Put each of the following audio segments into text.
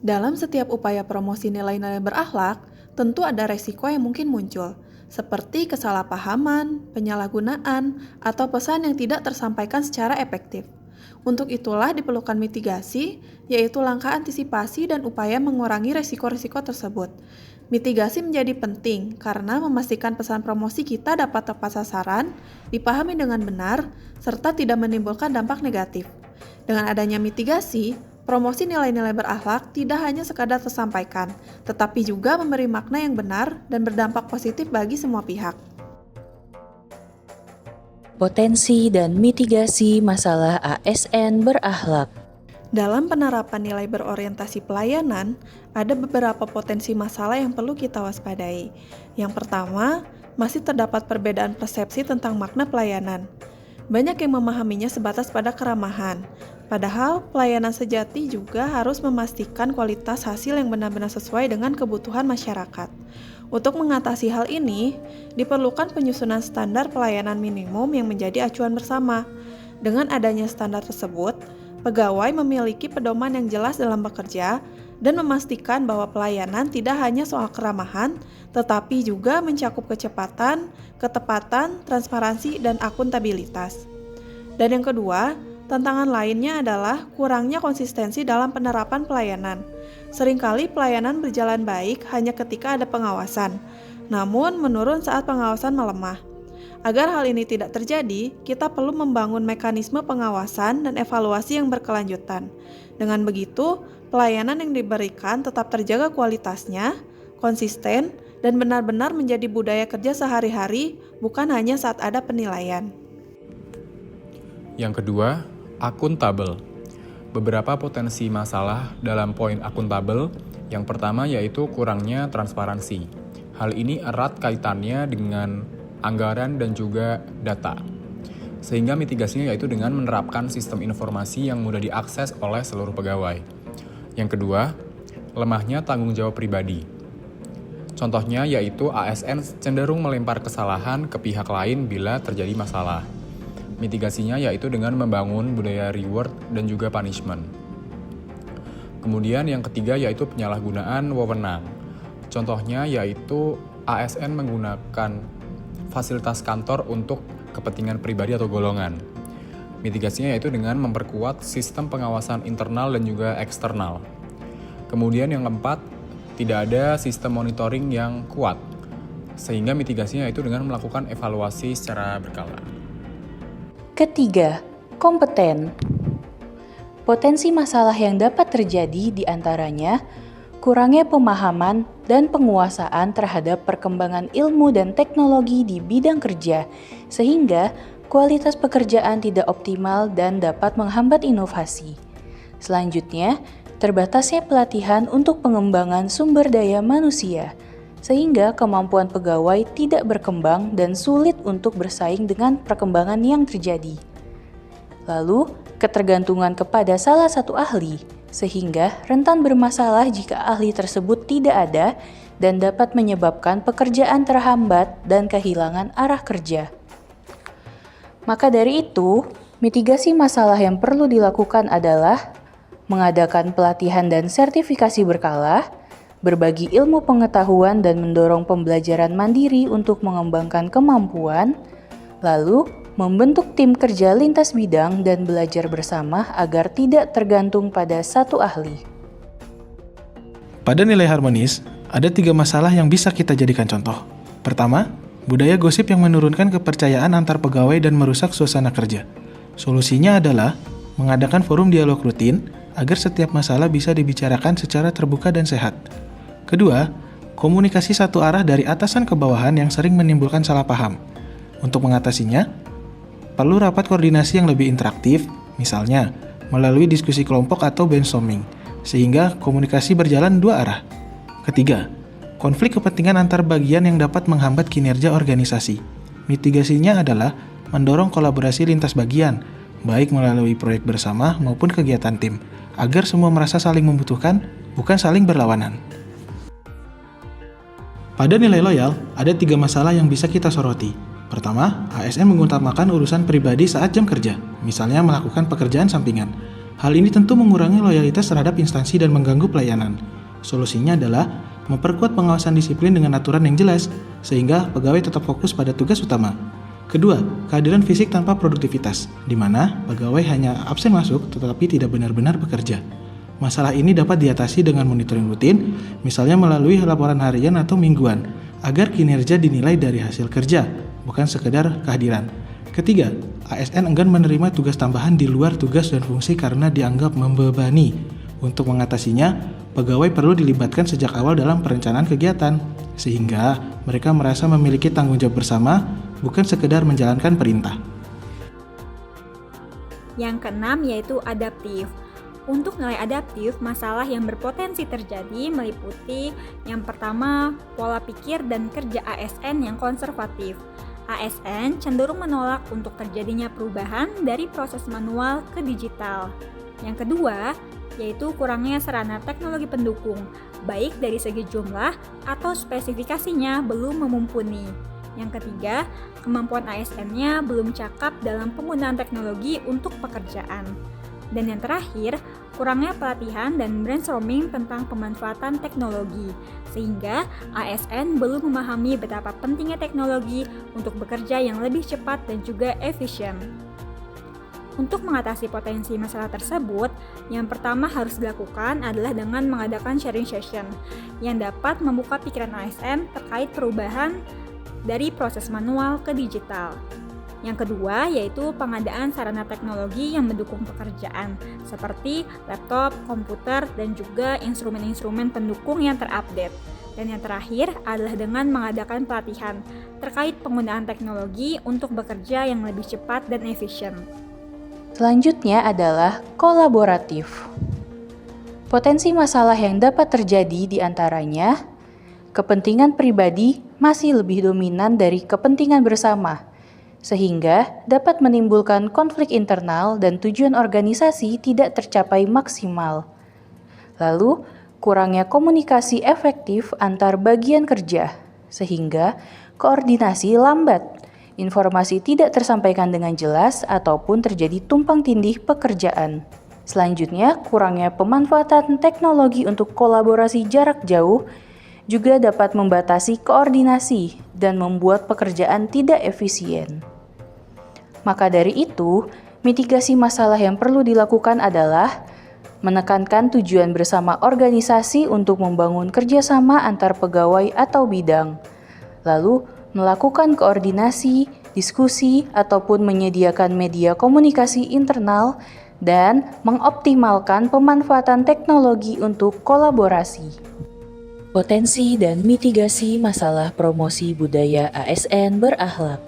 Dalam setiap upaya promosi nilai-nilai berakhlak, tentu ada resiko yang mungkin muncul, seperti kesalahpahaman, penyalahgunaan, atau pesan yang tidak tersampaikan secara efektif. Untuk itulah diperlukan mitigasi, yaitu langkah antisipasi dan upaya mengurangi resiko-resiko tersebut. Mitigasi menjadi penting karena memastikan pesan promosi kita dapat tepat sasaran, dipahami dengan benar, serta tidak menimbulkan dampak negatif. Dengan adanya mitigasi, promosi nilai-nilai berakhlak tidak hanya sekadar tersampaikan, tetapi juga memberi makna yang benar dan berdampak positif bagi semua pihak. Potensi dan mitigasi masalah ASN berakhlak. Dalam penerapan nilai berorientasi pelayanan, ada beberapa potensi masalah yang perlu kita waspadai. Yang pertama, masih terdapat perbedaan persepsi tentang makna pelayanan. Banyak yang memahaminya sebatas pada keramahan, padahal pelayanan sejati juga harus memastikan kualitas hasil yang benar-benar sesuai dengan kebutuhan masyarakat. Untuk mengatasi hal ini, diperlukan penyusunan standar pelayanan minimum yang menjadi acuan bersama. Dengan adanya standar tersebut, pegawai memiliki pedoman yang jelas dalam bekerja dan memastikan bahwa pelayanan tidak hanya soal keramahan, tetapi juga mencakup kecepatan, ketepatan, transparansi, dan akuntabilitas. Dan yang kedua, tantangan lainnya adalah kurangnya konsistensi dalam penerapan pelayanan. Seringkali pelayanan berjalan baik hanya ketika ada pengawasan, namun menurun saat pengawasan melemah. Agar hal ini tidak terjadi, kita perlu membangun mekanisme pengawasan dan evaluasi yang berkelanjutan. Dengan begitu, pelayanan yang diberikan tetap terjaga kualitasnya, konsisten, dan benar-benar menjadi budaya kerja sehari-hari, bukan hanya saat ada penilaian. Yang kedua, akuntabel. Beberapa potensi masalah dalam poin akuntabel. Yang pertama yaitu kurangnya transparansi. Hal ini erat kaitannya dengan anggaran dan juga data. Sehingga mitigasinya yaitu dengan menerapkan sistem informasi yang mudah diakses oleh seluruh pegawai. Yang kedua, lemahnya tanggung jawab pribadi. Contohnya yaitu ASN cenderung melempar kesalahan ke pihak lain bila terjadi masalah. Mitigasinya yaitu dengan membangun budaya reward dan juga punishment. Kemudian yang ketiga yaitu penyalahgunaan wewenang. Contohnya yaitu ASN menggunakan fasilitas kantor untuk kepentingan pribadi atau golongan. Mitigasinya yaitu dengan memperkuat sistem pengawasan internal dan juga eksternal. Kemudian yang keempat, tidak ada sistem monitoring yang kuat, sehingga mitigasinya yaitu dengan melakukan evaluasi secara berkala. Ketiga, kompeten. Potensi masalah yang dapat terjadi diantaranya kurangnya pemahaman dan penguasaan terhadap perkembangan ilmu dan teknologi di bidang kerja, sehingga kualitas pekerjaan tidak optimal dan dapat menghambat inovasi. Selanjutnya, terbatasnya pelatihan untuk pengembangan sumber daya manusia, sehingga kemampuan pegawai tidak berkembang dan sulit untuk bersaing dengan perkembangan yang terjadi. Lalu, ketergantungan kepada salah satu ahli, sehingga rentan bermasalah jika ahli tersebut tidak ada dan dapat menyebabkan pekerjaan terhambat dan kehilangan arah kerja. Maka dari itu, mitigasi masalah yang perlu dilakukan adalah mengadakan pelatihan dan sertifikasi berkala, berbagi ilmu pengetahuan dan mendorong pembelajaran mandiri untuk mengembangkan kemampuan, lalu membentuk tim kerja lintas bidang dan belajar bersama agar tidak tergantung pada satu ahli. Pada nilai harmonis, ada 3 masalah yang bisa kita jadikan contoh. Pertama, budaya gosip yang menurunkan kepercayaan antar pegawai dan merusak suasana kerja. Solusinya adalah mengadakan forum dialog rutin agar setiap masalah bisa dibicarakan secara terbuka dan sehat. Kedua, komunikasi satu arah dari atasan ke bawahan yang sering menimbulkan salah paham. Untuk mengatasinya, perlu rapat koordinasi yang lebih interaktif, misalnya melalui diskusi kelompok atau brainstorming, sehingga komunikasi berjalan 2 arah. Ketiga, konflik kepentingan antar bagian yang dapat menghambat kinerja organisasi. Mitigasinya adalah mendorong kolaborasi lintas bagian, baik melalui proyek bersama maupun kegiatan tim, agar semua merasa saling membutuhkan, bukan saling berlawanan. Pada nilai loyal, ada 3 masalah yang bisa kita soroti. Pertama, ASN mengutamakan urusan pribadi saat jam kerja, misalnya melakukan pekerjaan sampingan. Hal ini tentu mengurangi loyalitas terhadap instansi dan mengganggu pelayanan. Solusinya adalah memperkuat pengawasan disiplin dengan aturan yang jelas, sehingga pegawai tetap fokus pada tugas utama. Kedua, kehadiran fisik tanpa produktivitas, di mana pegawai hanya absen masuk tetapi tidak benar-benar bekerja. Masalah ini dapat diatasi dengan monitoring rutin, misalnya melalui laporan harian atau mingguan, agar kinerja dinilai dari hasil kerja, bukan sekedar kehadiran. Ketiga, ASN enggan menerima tugas tambahan di luar tugas dan fungsi karena dianggap membebani. Untuk mengatasinya, pegawai perlu dilibatkan sejak awal dalam perencanaan kegiatan, sehingga mereka merasa memiliki tanggung jawab bersama, bukan sekedar menjalankan perintah. Yang keenam yaitu adaptif. Untuk nilai adaptif, masalah yang berpotensi terjadi meliputi yang pertama, pola pikir dan kerja ASN yang konservatif. ASN cenderung menolak untuk terjadinya perubahan dari proses manual ke digital. Yang kedua, yaitu kurangnya sarana teknologi pendukung, baik dari segi jumlah atau spesifikasinya belum memumpuni. Yang ketiga, kemampuan ASN-nya belum cakap dalam penggunaan teknologi untuk pekerjaan. Dan yang terakhir, kurangnya pelatihan dan brainstorming tentang pemanfaatan teknologi, sehingga ASN belum memahami betapa pentingnya teknologi untuk bekerja yang lebih cepat dan juga efisien. Untuk mengatasi potensi masalah tersebut, yang pertama harus dilakukan adalah dengan mengadakan sharing session yang dapat membuka pikiran ASN terkait perubahan dari proses manual ke digital. Yang kedua yaitu pengadaan sarana teknologi yang mendukung pekerjaan seperti laptop, komputer, dan juga instrumen-instrumen pendukung yang terupdate. Dan yang terakhir adalah dengan mengadakan pelatihan terkait penggunaan teknologi untuk bekerja yang lebih cepat dan efisien. Selanjutnya adalah kolaboratif. Potensi masalah yang dapat terjadi di antaranya, kepentingan pribadi masih lebih dominan dari kepentingan bersama, sehingga dapat menimbulkan konflik internal dan tujuan organisasi tidak tercapai maksimal. Lalu, kurangnya komunikasi efektif antar bagian kerja, sehingga koordinasi lambat. Informasi tidak tersampaikan dengan jelas ataupun terjadi tumpang tindih pekerjaan. Selanjutnya, kurangnya pemanfaatan teknologi untuk kolaborasi jarak jauh juga dapat membatasi koordinasi dan membuat pekerjaan tidak efisien. Maka dari itu, mitigasi masalah yang perlu dilakukan adalah menekankan tujuan bersama organisasi untuk membangun kerjasama antar pegawai atau bidang, lalu melakukan koordinasi, diskusi, ataupun menyediakan media komunikasi internal, dan mengoptimalkan pemanfaatan teknologi untuk kolaborasi. Potensi dan mitigasi masalah promosi budaya ASN berakhlak.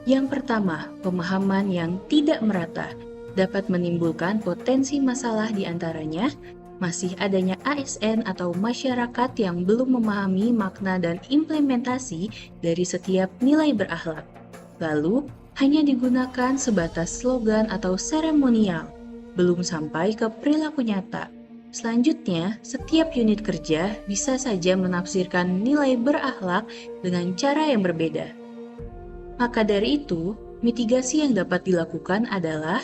Yang pertama, pemahaman yang tidak merata dapat menimbulkan potensi masalah di antaranya masih adanya ASN atau masyarakat yang belum memahami makna dan implementasi dari setiap nilai berakhlak. Lalu, hanya digunakan sebatas slogan atau seremonial, belum sampai ke perilaku nyata. Selanjutnya, setiap unit kerja bisa saja menafsirkan nilai berakhlak dengan cara yang berbeda. Maka dari itu, mitigasi yang dapat dilakukan adalah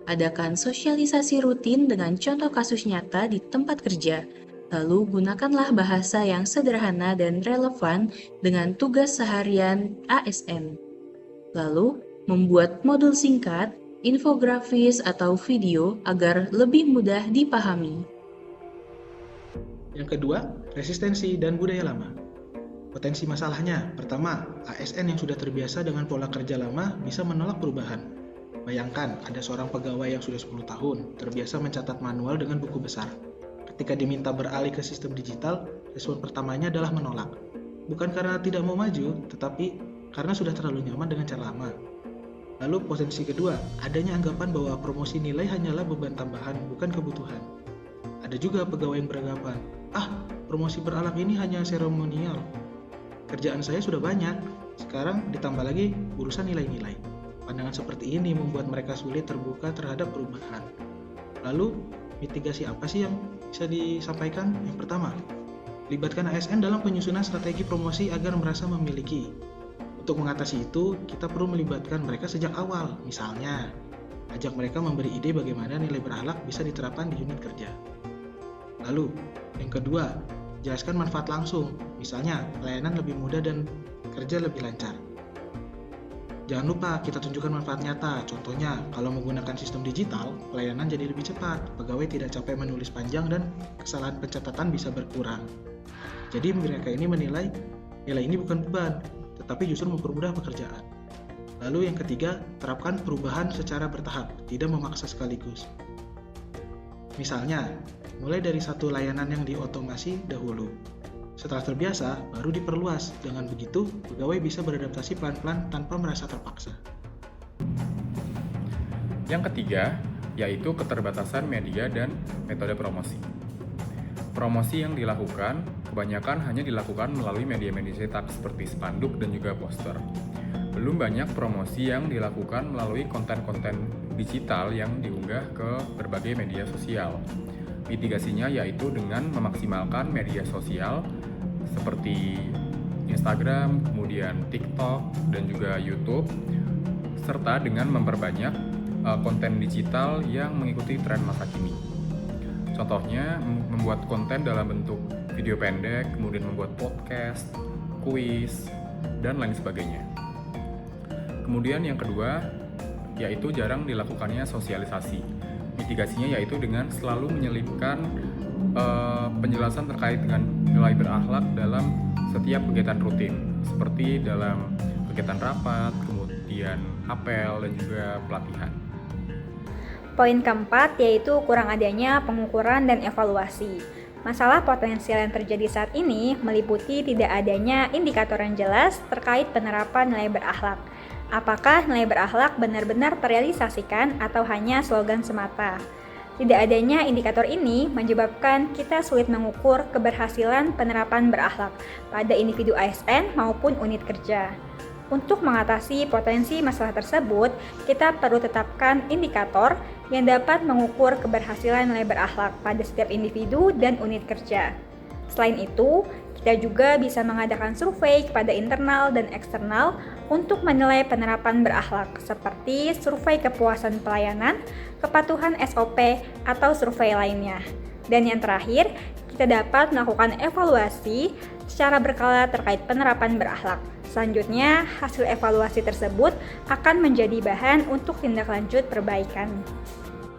adakan sosialisasi rutin dengan contoh kasus nyata di tempat kerja, lalu gunakanlah bahasa yang sederhana dan relevan dengan tugas seharian ASN. Lalu, membuat modul singkat, infografis, atau video agar lebih mudah dipahami. Yang kedua, resistensi dan budaya lama. Potensi masalahnya, pertama, ASN yang sudah terbiasa dengan pola kerja lama bisa menolak perubahan. Bayangkan, ada seorang pegawai yang sudah 10 tahun, terbiasa mencatat manual dengan buku besar. Ketika diminta beralih ke sistem digital, respon pertamanya adalah menolak. Bukan karena tidak mau maju, tetapi karena sudah terlalu nyaman dengan cara lama. Lalu potensi kedua, adanya anggapan bahwa promosi nilai hanyalah beban tambahan, bukan kebutuhan. Ada juga pegawai yang beranggapan, promosi berakhlak ini hanya seremonial. Kerjaan saya sudah banyak, sekarang ditambah lagi urusan nilai-nilai. Pandangan seperti ini membuat mereka sulit terbuka terhadap perubahan. Lalu, mitigasi apa sih yang bisa disampaikan? Yang pertama, libatkan ASN dalam penyusunan strategi promosi agar merasa memiliki. Untuk mengatasi itu, kita perlu melibatkan mereka sejak awal. Misalnya, Ajak mereka memberi ide bagaimana nilai berakhlak bisa diterapkan di unit kerja. Lalu, yang kedua, jelaskan manfaat langsung. Misalnya, pelayanan lebih mudah dan kerja lebih lancar. Jangan lupa kita tunjukkan manfaat nyata. Contohnya, kalau menggunakan sistem digital, pelayanan jadi lebih cepat, pegawai tidak capek menulis panjang dan kesalahan pencatatan bisa berkurang. Jadi mereka ini menilai nilai ini bukan beban, tetapi justru mempermudah pekerjaan. Lalu yang ketiga, terapkan perubahan secara bertahap, tidak memaksa sekaligus. Misalnya, mulai dari satu layanan yang diotomasi dahulu. Setelah terbiasa, baru diperluas. Dengan begitu, pegawai bisa beradaptasi pelan-pelan tanpa merasa terpaksa. Yang ketiga, yaitu keterbatasan media dan metode promosi. Promosi yang dilakukan, kebanyakan hanya dilakukan melalui media-media cetak seperti spanduk dan juga poster. Belum banyak promosi yang dilakukan melalui konten-konten digital yang diunggah ke berbagai media sosial. Mitigasinya yaitu dengan memaksimalkan media sosial seperti Instagram, kemudian TikTok, dan juga YouTube, serta dengan memperbanyak konten digital yang mengikuti tren masa kini. Contohnya, membuat konten dalam bentuk video pendek, kemudian membuat podcast, kuis, dan lain sebagainya. Kemudian yang kedua, yaitu jarang dilakukannya sosialisasi. Mitigasinya yaitu dengan selalu menyelipkan penjelasan terkait dengan nilai berakhlak dalam setiap kegiatan rutin, seperti dalam kegiatan rapat, kemudian apel, dan juga pelatihan. Poin keempat yaitu kurang adanya pengukuran dan evaluasi. Masalah potensial yang terjadi saat ini meliputi tidak adanya indikator yang jelas terkait penerapan nilai berakhlak. Apakah nilai berakhlak benar-benar terrealisasikan atau hanya slogan semata? Tidak adanya indikator ini menyebabkan kita sulit mengukur keberhasilan penerapan berakhlak pada individu ASN maupun unit kerja. Untuk mengatasi potensi masalah tersebut, kita perlu tetapkan indikator yang dapat mengukur keberhasilan nilai berakhlak pada setiap individu dan unit kerja. Selain itu, kita juga bisa mengadakan survei kepada internal dan eksternal untuk menilai penerapan berakhlak, seperti survei kepuasan pelayanan, kepatuhan SOP, atau survei lainnya. Dan yang terakhir, kita dapat melakukan evaluasi secara berkala terkait penerapan berakhlak. Selanjutnya, hasil evaluasi tersebut akan menjadi bahan untuk tindak lanjut perbaikan.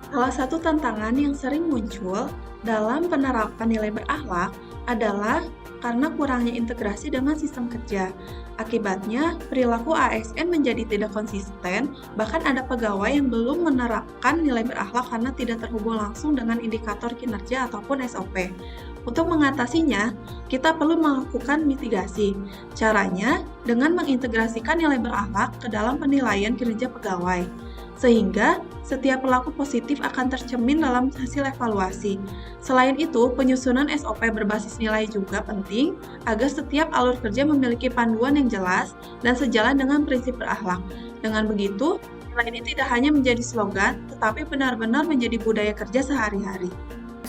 Salah satu tantangan yang sering muncul dalam penerapan nilai berakhlak adalah karena kurangnya integrasi dengan sistem kerja. Akibatnya, perilaku ASN menjadi tidak konsisten, bahkan ada pegawai yang belum menerapkan nilai berakhlak karena tidak terhubung langsung dengan indikator kinerja ataupun SOP. Untuk mengatasinya, kita perlu melakukan mitigasi. Caranya dengan mengintegrasikan nilai berakhlak ke dalam penilaian kinerja pegawai, sehingga setiap perilaku positif akan tercermin dalam hasil evaluasi. Selain itu, penyusunan SOP berbasis nilai juga penting agar setiap alur kerja memiliki panduan yang jelas dan sejalan dengan prinsip berakhlak. Dengan begitu, nilai ini tidak hanya menjadi slogan, tetapi benar-benar menjadi budaya kerja sehari-hari.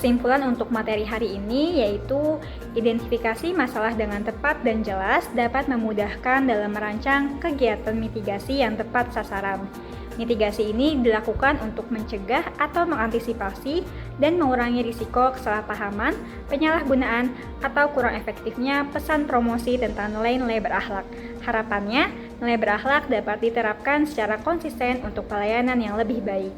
Kesimpulan untuk materi hari ini yaitu identifikasi masalah dengan tepat dan jelas dapat memudahkan dalam merancang kegiatan mitigasi yang tepat sasaran. Mitigasi ini dilakukan untuk mencegah atau mengantisipasi dan mengurangi risiko kesalahpahaman, penyalahgunaan, atau kurang efektifnya pesan promosi tentang nilai-nilai berakhlak. Harapannya, nilai berakhlak dapat diterapkan secara konsisten untuk pelayanan yang lebih baik.